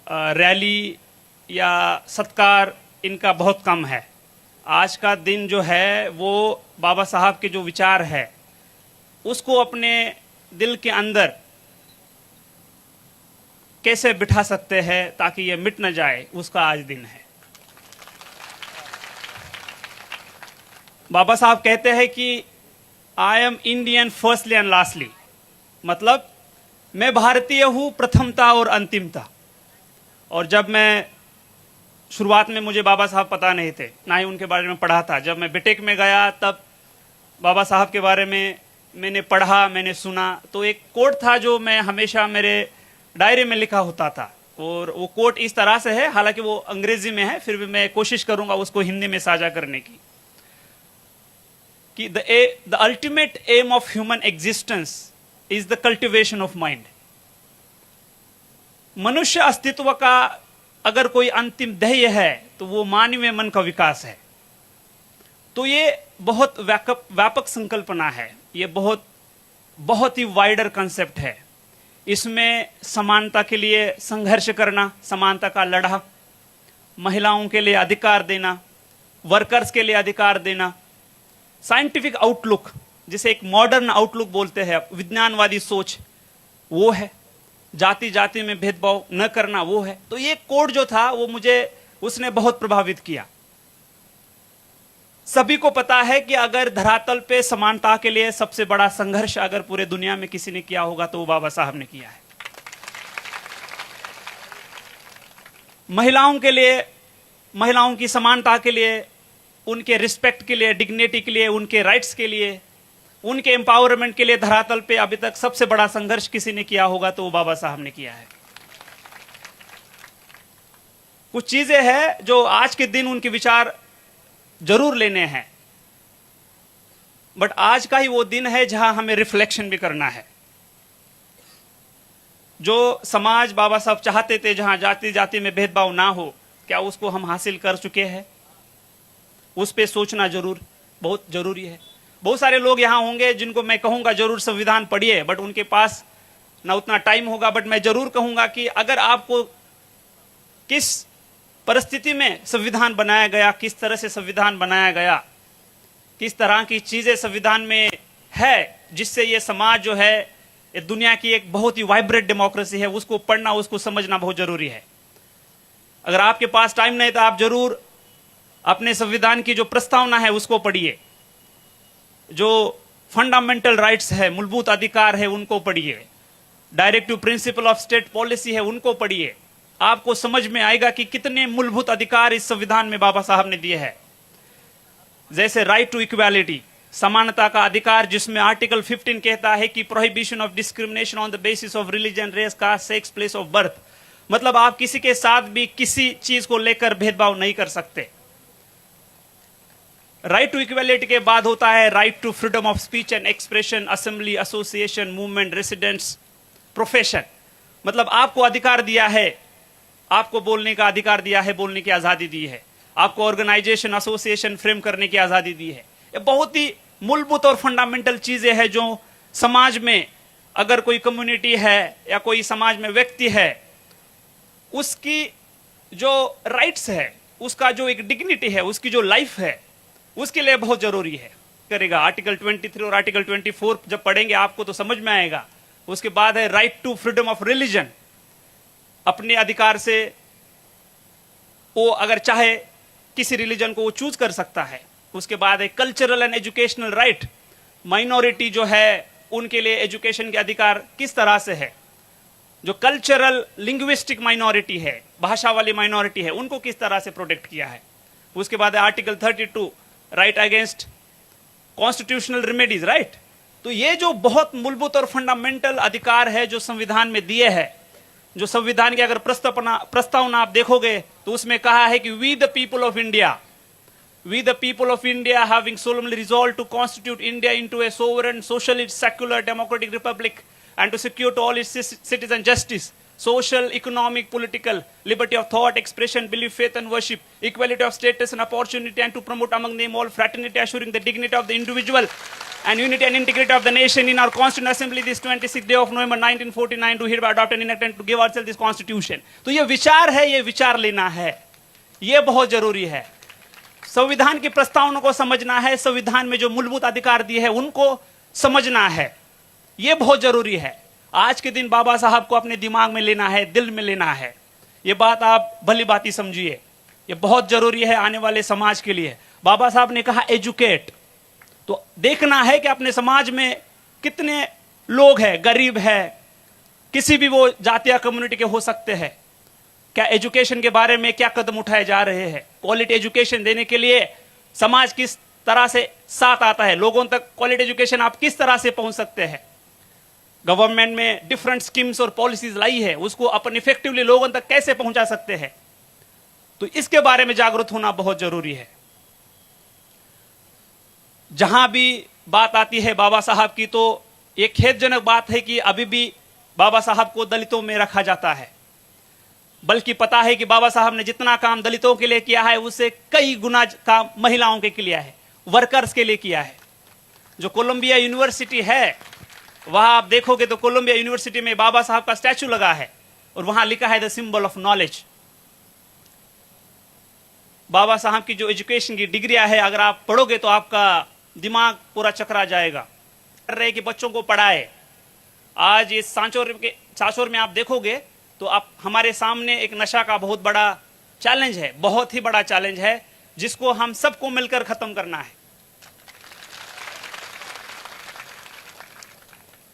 Rally या सत्कार इनका बहुत कम है। आज का दिन जो है वो बाबा साहब के जो विचार है उसको अपने दिल के अंदर कैसे बिठा सकते हैं ताकि ये मिट न जाए, उसका आज दिन है। बाबा साहब कहते हैं कि I am Indian firstly and lastly, मतलब मैं भारतीय हूं प्रथमता और अंतिमता। और जब मैं शुरुआत में, मुझे बाबा साहब पता नहीं थे, ना ही उनके बारे में पढ़ा था। जब मैं बीटेक में गया तब बाबा साहब के बारे में मैंने पढ़ा, मैंने सुना। तो एक कोट था जो मैं हमेशा मेरे डायरी में लिखा होता था, और वो कोट इस तरह से है, हालांकि वो अंग्रेजी में है, फिर भी मैं कोशिश करूंगा उसको हिंदी में साझा करने की, कि the ultimate aim of human existence is the cultivation of mind. मनुष्य अस्तित्व का अगर कोई अंतिम ध्येय है तो वो मानवीय मन का विकास है। तो ये बहुत व्यापक संकल्पना है, ये बहुत ही वाइडर कंसेप्ट है। इसमें समानता के लिए संघर्ष करना, समानता का लड़ा, महिलाओं के लिए अधिकार देना, वर्कर्स के लिए अधिकार देना, साइंटिफिक आउटलुक, जिसे एक मॉडर्न आउटलुक बोलते हैं, विज्ञानवादी सोच, वो है। जाति जाति में भेदभाव न करना, वो है। तो ये कोड जो था वो मुझे, उसने बहुत प्रभावित किया। सभी को पता है कि अगर धरातल पे समानता के लिए सबसे बड़ा संघर्ष अगर पूरे दुनिया में किसी ने किया होगा तो वो बाबा साहब ने किया है। महिलाओं के लिए, महिलाओं की समानता के लिए, उनके रिस्पेक्ट के लिए, डिग्निटी के लिए, उनके राइट्स के लिए, उनके एम्पावरमेंट के लिए धरातल पे अभी तक सबसे बड़ा संघर्ष किसी ने किया होगा तो वो बाबा साहब ने किया है। कुछ चीजें हैं जो आज के दिन उनके विचार जरूर लेने हैं, बट आज का ही वो दिन है जहां हमें रिफ्लेक्शन भी करना है। जो समाज बाबा साहब चाहते थे, जहां जाति जाति में भेदभाव ना हो, क्या उसको हम हासिल कर चुके हैं? उस पे सोचना जरूर बहुत जरूरी है। बहुत सारे लोग यहां होंगे जिनको मैं कहूंगा जरूर संविधान पढ़िए, बट उनके पास ना उतना टाइम होगा। बट मैं जरूर कहूंगा कि अगर आपको किस परिस्थिति में संविधान बनाया गया, किस तरह से संविधान बनाया गया, किस तरह की चीजें संविधान में है जिससे ये समाज जो है, ये दुनिया की एक बहुत ही वाइब्रेंट डेमोक्रेसी है, उसको पढ़ना, उसको समझना बहुत जरूरी है। अगर आपके पास टाइम नहीं तो आप जरूर अपने संविधान की जो प्रस्तावना है उसको पढ़िए, जो फंडामेंटल राइट्स है, मूलभूत अधिकार है, उनको पढ़िए, directive principle of state policy है, उनको पढ़िए। आपको समझ में आएगा कि कितने मूलभूत अधिकार इस संविधान में बाबा साहब ने दिए हैं। जैसे राइट टू इक्वालिटी, समानता का अधिकार, जिसमें आर्टिकल 15 कहता है कि prohibition of discrimination on the basis of religion, race, caste, sex, place of birth. मतलब आप किसी के साथ भी किसी चीज को लेकर भेदभाव नहीं कर सकते। राइट टू इक्वालिटी के बाद होता है right to freedom of speech and expression, assembly, association, movement, residence, profession. मतलब आपको अधिकार दिया है, आपको बोलने का अधिकार दिया है, बोलने की आजादी दी है, आपको ऑर्गेनाइजेशन, एसोसिएशन फ्रेम करने की आजादी दी है। ये बहुत ही मूलभूत और फंडामेंटल चीजें हैं जो समाज में अगर कोई कम्युनिटी है या कोई समाज में व्यक्ति है, उसकी जो राइट्स है, उसका जो एक डिग्निटी है, उसकी जो लाइफ है, उसके लिए बहुत जरूरी है करेगा। आर्टिकल 23 और आर्टिकल 24 जब पढ़ेंगे आपको तो समझ में आएगा। उसके बाद है right to freedom of religion, अपने अधिकार से वो अगर चाहे किसी रिलीजन को वो चूज कर सकता है। उसके बाद है cultural and educational right, minority जो है उनके लिए एजुकेशन के अधिकार किस तरह से है। जो कल्चरल लिंग्विस्टिक माइनॉरिटी है, भाषा वाली माइनॉरिटी है, उनको किस तरह से प्रोटेक्ट किया है। उसके बाद है article 32, right against constitutional remedies, right. तो ये जो बहुत मूलभूत और फंडामेंटल अधिकार है जो संविधान में दिए हैं, जो संविधान की अगर प्रस्तावना आप देखोगे तो उसमें कहा है कि we the people of India, we the people of India having solemnly resolved to constitute India into a sovereign, socialist, secular, democratic republic and to secure to all its citizens justice, social, economic, political, liberty of thought, expression, belief, faith and worship, equality of status and opportunity, and to promote among them all fraternity, assuring the dignity of the individual and unity and integrity of the nation in our Constituent Assembly this 26th day of November 1949 to hereby adopt and enact and to give ourselves this Constitution. तो ये विचार है, ये विचार लेना है, ये बहुत जरूरी है। संविधान की प्रस्तावना को समझना है, संविधान में जो मूलभूत अधिकार दिए हैं उनको समझना है, ये बहुत जरूरी है। आज के दिन बाबा साहब को अपने दिमाग में लेना है, दिल में लेना है, ये बात आप भली भांति समझिए, ये बहुत जरूरी है आने वाले समाज के लिए। बाबा साहब ने कहा एजुकेट, तो देखना है कि अपने समाज में कितने लोग हैं, गरीब है, किसी भी वो जाति या कम्युनिटी के हो सकते हैं, क्या एजुकेशन के बारे में क्या कदम उठाए जा रहे हैं, क्वालिटी एजुकेशन देने के लिए समाज किस तरह से साथ आता है, लोगों तक क्वालिटी एजुकेशन आप किस तरह से पहुंच सकते हैं। गवर्नमेंट में डिफरेंट स्कीम्स और पॉलिसीज लाई है, उसको अपन इफेक्टिवली लोगों तक कैसे पहुंचा सकते हैं, तो इसके बारे में जागरूक होना बहुत जरूरी है। जहां भी बात आती है बाबा साहब की, तो ये खेदजनक बात है कि अभी भी बाबा साहब को दलितों में रखा जाता है, बल्कि पता है कि बाबा साहब ने जितना काम दलितों के लिए किया है उससे कई गुना काम महिलाओं के लिए है, वर्कर्स के लिए किया है। जो कोलंबिया यूनिवर्सिटी है वहां आप देखोगे तो कोलंबिया यूनिवर्सिटी में बाबा साहब का स्टैचू लगा है और वहां लिखा है द सिंबल ऑफ नॉलेज। बाबा साहब की जो एजुकेशन की डिग्रियां है, अगर आप पढ़ोगे तो आपका दिमाग पूरा चकरा जाएगा। कर रहे कि बच्चों को पढ़ाए। आज इस सांचौर में आप देखोगे तो आप हमारे सामने एक नशा का बहुत बड़ा चैलेंज है, बहुत ही बड़ा चैलेंज है, जिसको हम सबको मिलकर खत्म करना है।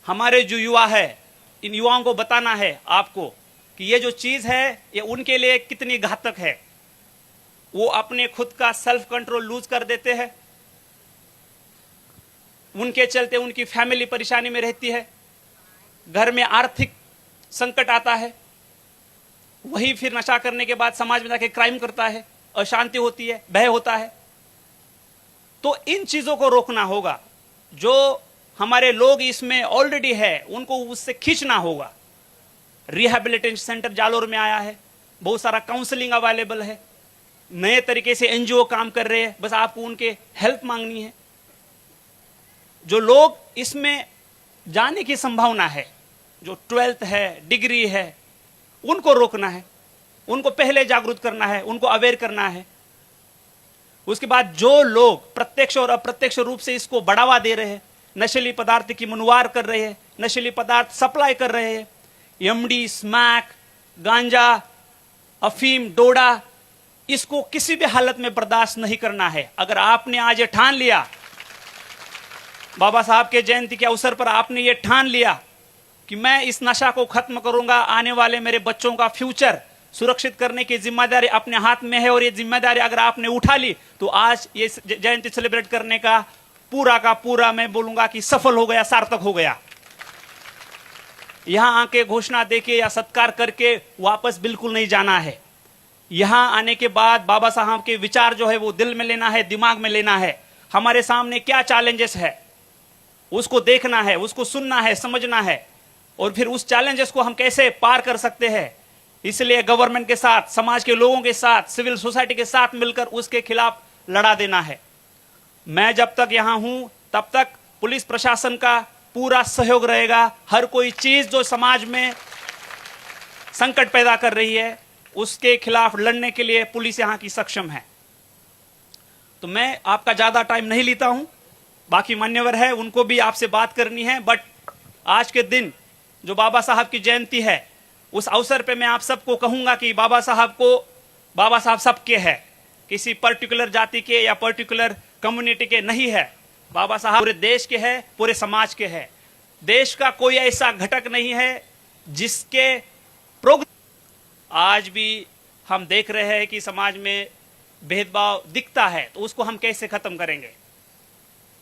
हमारे जो युवा है, इन युवाओं को बताना है आपको कि ये जो चीज है ये उनके लिए कितनी घातक है। वो अपने खुद का सेल्फ कंट्रोल लूज कर देते हैं, उनके चलते उनकी फैमिली परेशानी में रहती है, घर में आर्थिक संकट आता है, वही फिर नशा करने के बाद समाज में जाके क्राइम करता है, अशांति होती है, भय होता है। तो इन चीजों को रोकना होगा। जो हमारे लोग इसमें ऑलरेडी है उनको उससे खींचना होगा। रिहैबिलिटेशन सेंटर जालोर में आया है, बहुत सारा काउंसलिंग अवेलेबल है, नए तरीके से एनजीओ काम कर रहे हैं, बस आपको उनके हेल्प मांगनी है। जो लोग इसमें जाने की संभावना है, जो 12th है, डिग्री है, उनको रोकना है, उनको पहले जागरूक करना है, उनको अवेयर करना है। उसके बाद जो लोग प्रत्यक्ष और अप्रत्यक्ष रूप से इसको बढ़ावा दे रहे हैं, नशीली पदार्थ की मनुवार कर रहे हैं, नशीली पदार्थ सप्लाई कर रहे हैं, एमडी, स्मैक, गांजा, अफीम, डोडा, इसको किसी भी हालत में बर्दाश्त नहीं करना है। अगर आपने आज ये ठान लिया, बाबा साहब के जयंती के अवसर पर आपने ये ठान लिया कि मैं इस नशा को खत्म करूंगा, आने वाले मेरे बच्चों का फ्यूचर सुरक्षित करने की जिम्मेदारी अपने हाथ में है, और ये जिम्मेदारी अगर आपने उठा ली तो आज ये जयंती सेलिब्रेट करने का पूरा मैं बोलूंगा कि सफल हो गया, सार्थक हो गया। यहां आके घोषणा देके या सत्कार करके वापस बिल्कुल नहीं जाना है। यहां आने के बाद बाबा साहब के विचार जो है वो दिल में लेना है, दिमाग में लेना है। हमारे सामने क्या चैलेंजेस है उसको देखना है, उसको सुनना है, समझना है, और फिर उस चैलेंजेस को हम कैसे पार कर सकते हैं। इसलिए गवर्नमेंट के साथ, समाज के लोगों के साथ, सिविल सोसाइटी के साथ मिलकर उसके खिलाफ लड़ा देना है। मैं जब तक यहां हूं तब तक पुलिस प्रशासन का पूरा सहयोग रहेगा। हर कोई चीज जो समाज में संकट पैदा कर रही है उसके खिलाफ लड़ने के लिए पुलिस यहां की सक्षम है। तो मैं आपका ज्यादा टाइम नहीं लेता हूं, बाकी मान्यवर है उनको भी आपसे बात करनी है, बट आज के दिन जो बाबा साहब की जयंती है उस अवसर पे मैं आप सबको कहूंगा कि बाबा साहब सबके है, किसी पर्टिकुलर जाति के या पर्टिकुलर कम्युनिटी के नहीं है। बाबा साहब पूरे देश के है, पूरे समाज के है। देश का कोई ऐसा घटक नहीं है जिसके आज भी हम देख रहे हैं कि समाज में भेदभाव दिखता है, तो उसको हम कैसे खत्म करेंगे।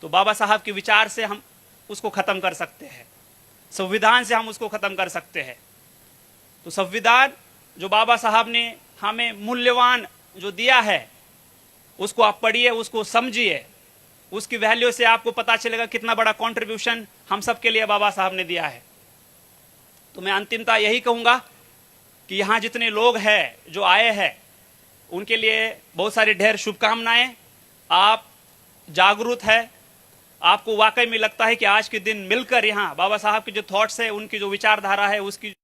तो बाबा साहब के विचार से हम उसको खत्म कर सकते हैं, संविधान से हम उसको खत्म कर सकते हैं। तो संविधान जो बाबा साहब ने हमें मूल्यवान जो दिया है उसको आप पढ़िए, उसको समझिए, उसकी वैल्यू से आपको पता चलेगा कितना बड़ा कंट्रीब्यूशन हम सब के लिए बाबा साहब ने दिया है। तो मैं अंतिमता यही कहूंगा कि यहां जितने लोग हैं जो आए हैं उनके लिए बहुत सारी ढेर शुभकामनाएं। आप जागरूक है, आपको वाकई में लगता है कि आज के दिन मिलकर यहाँ बाबा साहब के जो थॉट्स है, उनकी जो विचारधारा है, उसकी